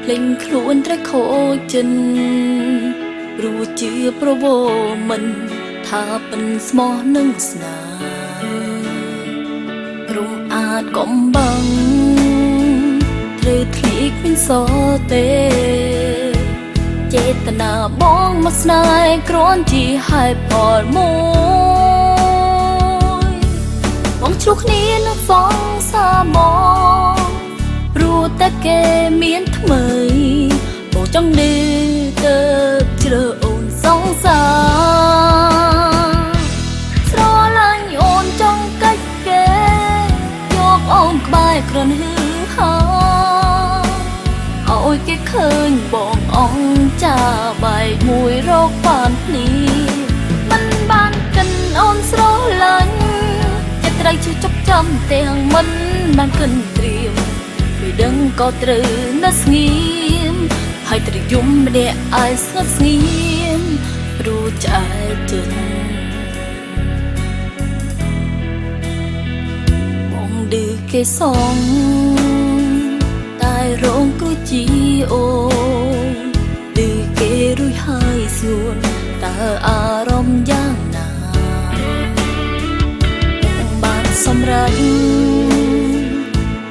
លេងខ្លួនត្រខូចចិនรู้ជាប្រវោមិនថាប៉ិនស្មោះនឹងស្នារំអាចកំបាំងត្រូវធ្លីកមិនសទេចេតនាបងមកស្នេហ៍គ្រាន់ជាហេតុផលមួយបងជ្រុះគ្នានឹងសងសាមកព្រោះតែគេមានថ្មីបងចង់នេះទៅជ្រើអូនសងសាស្រឡាញ់អូនចង់កាច់គេយកអូនក្បែរក្រនហឺហាឲ្យគេឃើញបងអងចាបែកមួយរកបាននេះមិនបានកិនអូនស្រឡាញ់ចិត្តត្រូវជឿចុកចំទាំងមិនបានកិនត្រៀមពេលដឹងក៏ត្រូវនៅស្ងៀមហើយត្រយំម្នាក់ឲ្យស្ងប់ស្ងៀមព្រោះឆ្អែតចិត្តបងឌឺគេសងតែរងគូជីអូឌឺគេរួចហើយសួនតើអារម្មណ៍យ៉ាងណាបងបានសម្រេច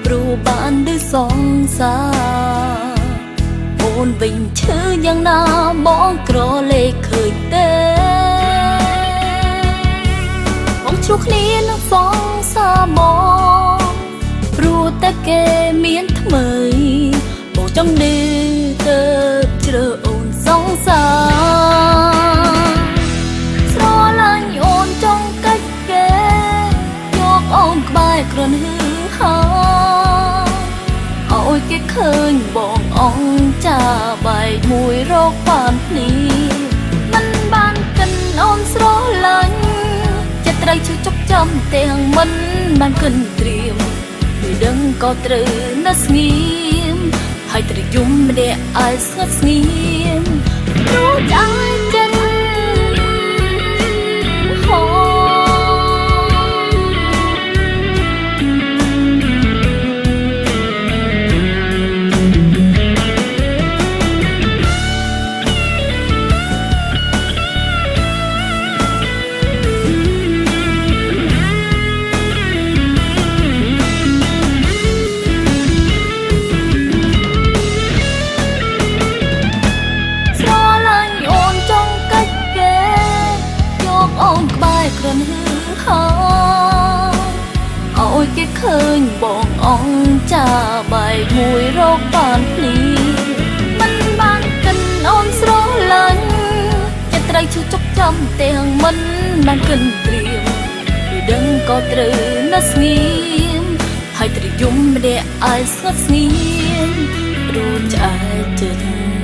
ព្រោះបានឌឺសងសាអូនវិញឈឺយ៉ាងណាបងក្រលេខឃើញទេបងជ្រុះគ្នានឹងសងសាមកព្រោះតែគេមានថ្មីបងចង់នេះទៅជ្រើអូនសងសាស្រឡាញ់អូនចង់កាច់គេយកអូនក្បែរក្រនហឺហាឲ្យគេឃើញបងអងចាបែកមួយរកបាននេះមិនបានកិនអូនស្រឡាញ់ចិត្តត្រូវឈឺចុកចំទាំងមិនបានកិនត្រៀមពេលដឹងក៏ត្រូវនៅស្ងៀមហើយត្រយំម្នាក់ឲ្យស្ងប់ស្ងៀមព្រោះចាចិត្តហោអូនក្បែរក្រនហឺហាឲ្យគេឃើញបងអងចាបែកមួយរកបាននេះមិនបានកិនអូនស្រឡាញ់ចិត្តត្រូវឈឺចុកចំទាំងមិនបានកិនត្រៀមពេលដឹងក៏ត្រូវនៅស្ងៀមហើយត្រយំម្នាក់ឲ្យស្ងប់ស្ងៀមព្រោះឆ្អែតចិត្ត